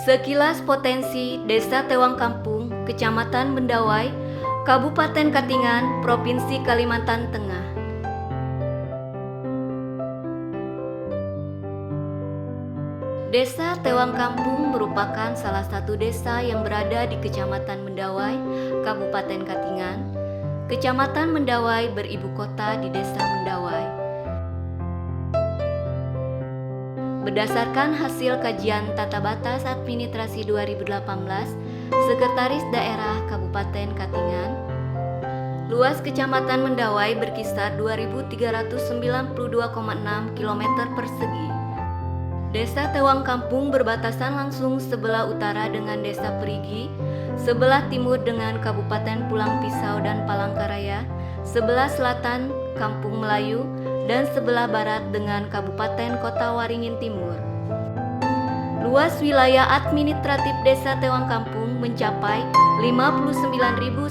Sekilas potensi Desa Tewang Kampung, Kecamatan Mendawai, Kabupaten Katingan, Provinsi Kalimantan Tengah. Desa Tewang Kampung merupakan salah satu desa yang berada di Kecamatan Mendawai, Kabupaten Katingan. Kecamatan Mendawai beribu kota di Desa Mendawai. Berdasarkan hasil kajian Tata Batas Administrasi 2018, Sekretaris Daerah Kabupaten Katingan, luas Kecamatan Mendawai berkisar 2.392,6 km persegi. Desa Tewang Kampung berbatasan langsung sebelah utara dengan Desa Perigi, sebelah timur dengan Kabupaten Pulang Pisau dan Palangkaraya, sebelah selatan Kampung Melayu, dan sebelah barat dengan Kabupaten Kota Waringin Timur. Luas wilayah administratif Desa Tewang Kampung mencapai 59.122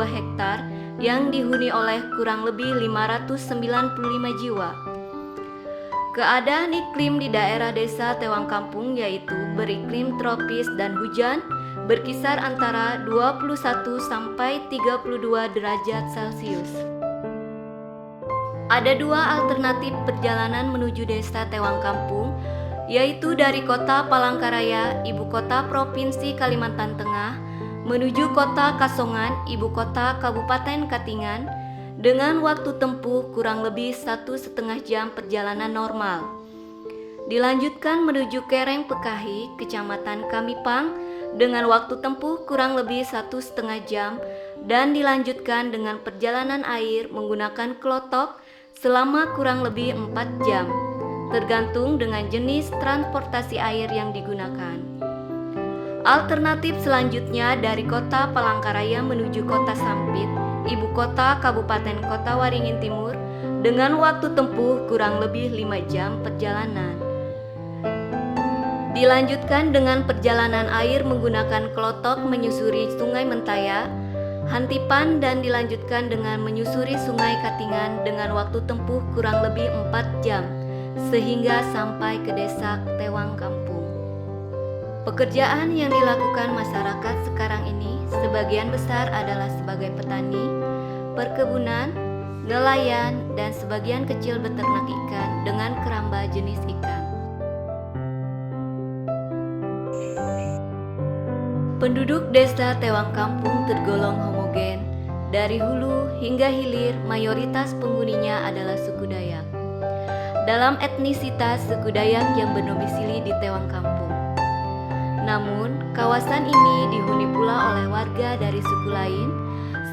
hektar yang dihuni oleh kurang lebih 595 jiwa. Keadaan iklim di daerah Desa Tewang Kampung yaitu beriklim tropis dan hujan berkisar antara 21 sampai 32 derajat Celcius. Ada dua alternatif perjalanan menuju Desa Tewang Kampung, yaitu dari kota Palangkaraya, ibu kota Provinsi Kalimantan Tengah, menuju kota Kasongan, ibu kota Kabupaten Katingan, dengan waktu tempuh kurang lebih 1,5 jam perjalanan normal. Dilanjutkan menuju Kereng Pekahi, Kecamatan Kamipang, dengan waktu tempuh kurang lebih 1,5 jam, dan dilanjutkan dengan perjalanan air menggunakan klotok selama kurang lebih 4 jam, tergantung dengan jenis transportasi air yang digunakan. Alternatif selanjutnya dari kota Palangkaraya menuju kota Sampit, ibu kota Kabupaten Kota Waringin Timur, dengan waktu tempuh kurang lebih 5 jam perjalanan. Dilanjutkan dengan perjalanan air menggunakan klotok menyusuri Sungai Mentaya, Hantipan, dan dilanjutkan dengan menyusuri Sungai Katingan dengan waktu tempuh kurang lebih 4 jam, sehingga sampai ke Desa Tewang Kampung. Pekerjaan yang dilakukan masyarakat sekarang ini sebagian besar adalah sebagai petani, perkebunan, nelayan, dan sebagian kecil beternak ikan dengan keramba jenis ikan. Penduduk Desa Tewang Kampung tergolong homogen. Dari hulu hingga hilir, mayoritas penghuninya adalah suku Dayak. Dalam etnisitas suku Dayak yang berdomisili di Tewang Kampung. Namun, kawasan ini dihuni pula oleh warga dari suku lain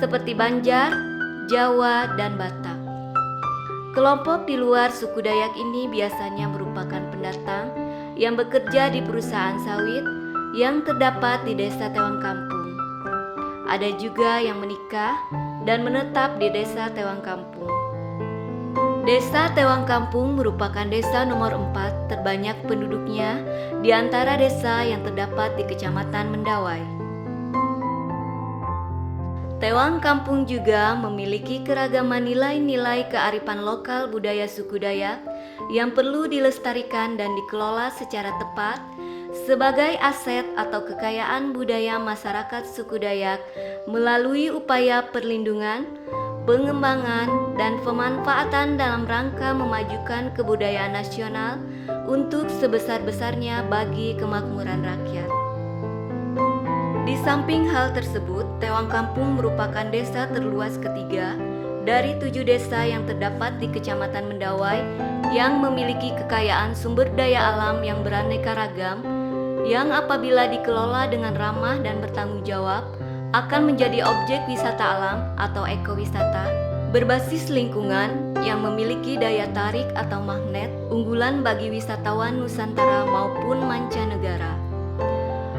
seperti Banjar, Jawa, dan Batak. Kelompok di luar suku Dayak ini biasanya merupakan pendatang yang bekerja di perusahaan sawit yang terdapat di Desa Tewang Kampung. Ada juga yang menikah dan menetap di Desa Tewang Kampung. Desa Tewang Kampung merupakan desa nomor 4 terbanyak penduduknya di antara desa yang terdapat di Kecamatan Mendawai. Tewang Kampung juga memiliki keragaman nilai-nilai kearifan lokal budaya suku Dayak yang perlu dilestarikan dan dikelola secara tepat sebagai aset atau kekayaan budaya masyarakat suku Dayak melalui upaya perlindungan, pengembangan, dan pemanfaatan dalam rangka memajukan kebudayaan nasional untuk sebesar-besarnya bagi kemakmuran rakyat. Di samping hal tersebut, Tewang Kampung merupakan desa terluas ketiga dari 7 desa yang terdapat di Kecamatan Mendawai yang memiliki kekayaan sumber daya alam yang beraneka ragam, yang apabila dikelola dengan ramah dan bertanggung jawab, akan menjadi objek wisata alam atau ekowisata berbasis lingkungan yang memiliki daya tarik atau magnet unggulan bagi wisatawan Nusantara maupun mancanegara.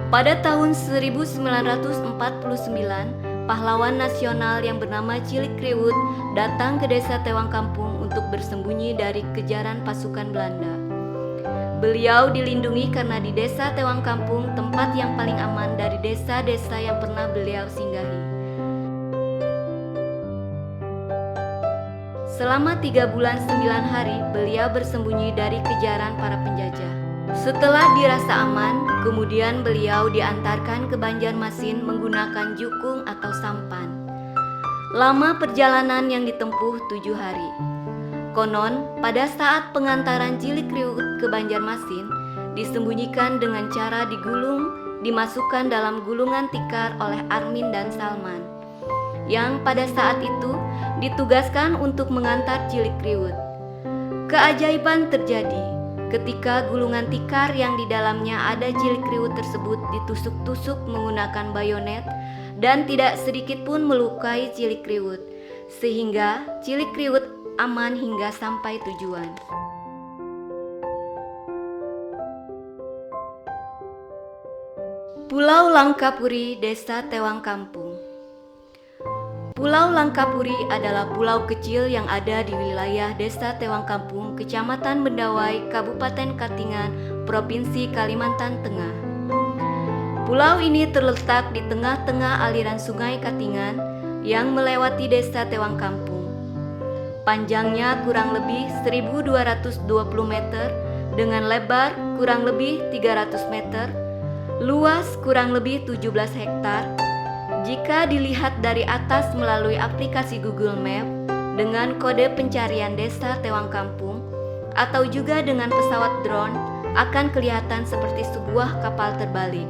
Pada tahun 1949, pahlawan nasional yang bernama Cilik Kriwut datang ke Desa Tewang Kampung untuk bersembunyi dari kejaran pasukan Belanda. Beliau dilindungi karena di Desa Tewang Kampung tempat yang paling aman dari desa-desa yang pernah beliau singgahi. Selama 3 bulan 9 hari, beliau bersembunyi dari kejaran para penjajah. Setelah dirasa aman, kemudian beliau diantarkan ke Banjarmasin menggunakan jukung atau sampan. Lama perjalanan yang ditempuh 7 hari. Konon, pada saat pengantaran Cilik Riwut ke Banjarmasin, disembunyikan dengan cara digulung, dimasukkan dalam gulungan tikar oleh Armin dan Salman, yang pada saat itu ditugaskan untuk mengantar Cilik Riwut. Keajaiban terjadi ketika gulungan tikar yang di dalamnya ada Cilik Riwut tersebut ditusuk-tusuk menggunakan bayonet dan tidak sedikit pun melukai Cilik Riwut, sehingga Cilik Riwut aman hingga sampai tujuan. Pulau Langkapuri, Desa Tewang Kampung. Pulau Langkapuri adalah pulau kecil yang ada di wilayah Desa Tewang Kampung, Kecamatan Bendawai, Kabupaten Katingan, Provinsi Kalimantan Tengah. Pulau ini terletak di tengah-tengah aliran Sungai Katingan yang melewati Desa Tewang Kampung. Panjangnya kurang lebih 1220 meter dengan lebar kurang lebih 300 meter, luas kurang lebih 17 hektar. Jika dilihat dari atas melalui aplikasi Google Map dengan kode pencarian Desa Tewang Kampung atau juga dengan pesawat drone, akan kelihatan seperti sebuah kapal terbalik.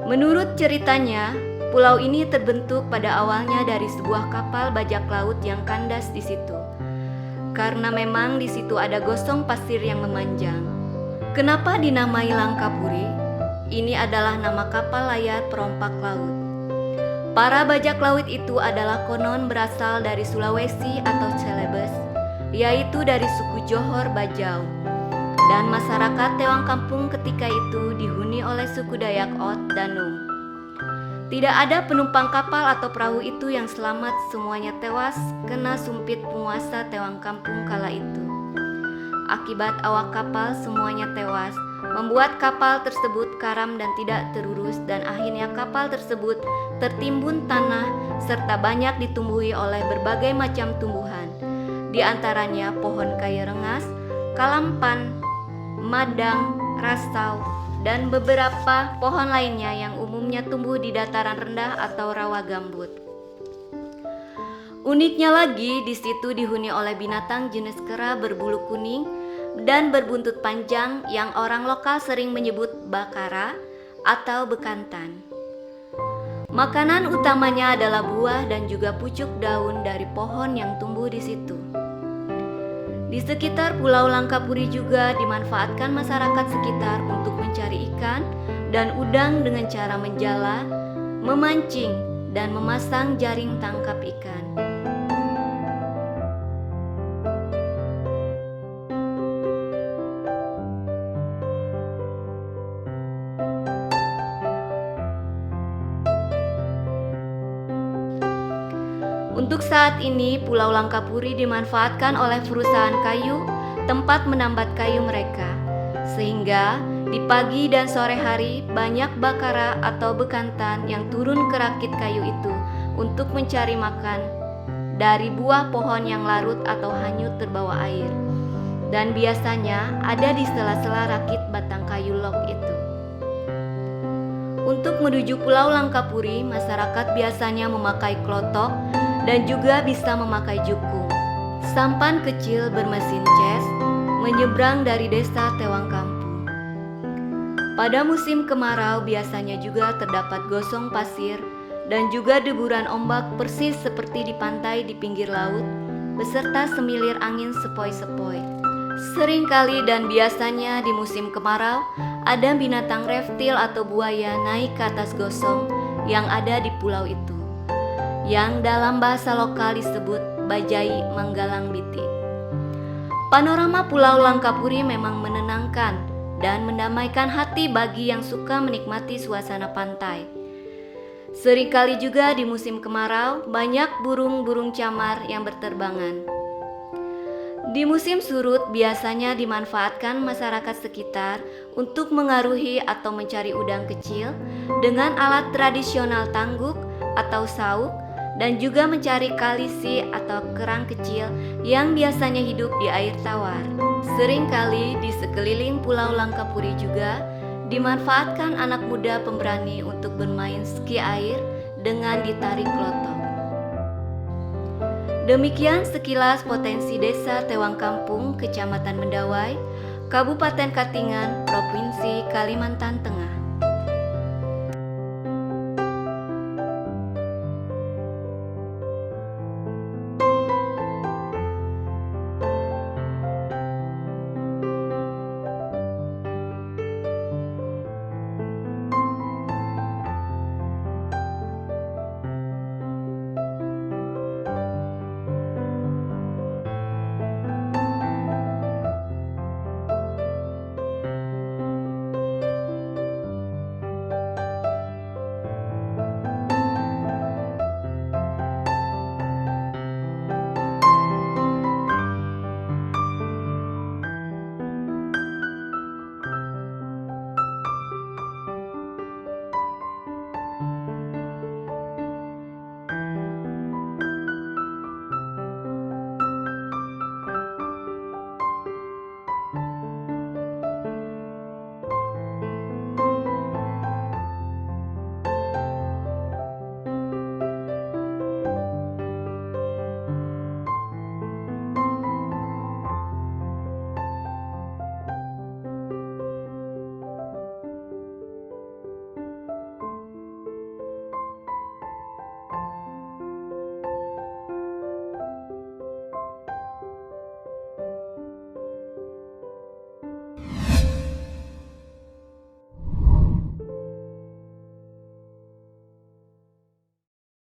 Menurut ceritanya, pulau ini terbentuk pada awalnya dari sebuah kapal bajak laut yang kandas di situ. Karena memang di situ ada gosong pasir yang memanjang. Kenapa dinamai Langkapuri? Ini adalah nama kapal layar perompak laut. Para bajak laut itu adalah konon berasal dari Sulawesi atau Celebes, yaitu dari suku Johor Bajau. Dan masyarakat Tewang Kampung ketika itu dihuni oleh suku Dayak Ot dan Nung. Tidak ada penumpang kapal atau perahu itu yang selamat, semuanya tewas kena sumpit penguasa Tewang Kampung kala itu. Akibat awak kapal semuanya tewas, membuat kapal tersebut karam dan tidak terurus, dan akhirnya kapal tersebut tertimbun tanah serta banyak ditumbuhi oleh berbagai macam tumbuhan, di antaranya pohon kayu rengas, kalampan, madang, rasau, dan beberapa pohon lainnya yang umumnya tumbuh di dataran rendah atau rawa gambut. Uniknya lagi, di situ dihuni oleh binatang jenis kera berbulu kuning dan berbuntut panjang yang orang lokal sering menyebut bakara atau bekantan. Makanan utamanya adalah buah dan juga pucuk daun dari pohon yang tumbuh di situ. Di sekitar Pulau Langkapuri juga dimanfaatkan masyarakat sekitar untuk mencari ikan dan udang dengan cara menjala, memancing, dan memasang jaring tangkap ikan. Untuk saat ini, Pulau Langkapuri dimanfaatkan oleh perusahaan kayu, tempat menambat kayu mereka. Sehingga di pagi dan sore hari banyak bakara atau bekantan yang turun ke rakit kayu itu untuk mencari makan dari buah pohon yang larut atau hanyut terbawa air. Dan biasanya ada di sela-sela rakit batang kayu log itu. Untuk menuju Pulau Langkapuri, masyarakat biasanya memakai klotok dan juga bisa memakai jukung, sampan kecil bermesin ces, menyeberang dari Desa Tewang Kampung. Pada musim kemarau biasanya juga terdapat gosong pasir dan juga deburan ombak persis seperti di pantai di pinggir laut, beserta semilir angin sepoi-sepoi. Seringkali dan biasanya di musim kemarau, ada binatang reptil atau buaya naik ke atas gosong yang ada di pulau itu, yang dalam bahasa lokal disebut Bajai Manggalang Biti. Panorama Pulau Langkapuri memang menenangkan dan mendamaikan hati bagi yang suka menikmati suasana pantai. Seringkali juga di musim kemarau banyak burung-burung camar yang berterbangan. Di musim surut biasanya dimanfaatkan masyarakat sekitar untuk mengaruhi atau mencari udang kecil dengan alat tradisional tangguk atau sauk dan juga mencari kalisi atau kerang kecil yang biasanya hidup di air tawar. Seringkali di sekeliling Pulau Langkapuri juga dimanfaatkan anak muda pemberani untuk bermain ski air dengan ditarik klotok. Demikian sekilas potensi Desa Tewang Kampung, Kecamatan Mendawai, Kabupaten Katingan, Provinsi Kalimantan Tengah.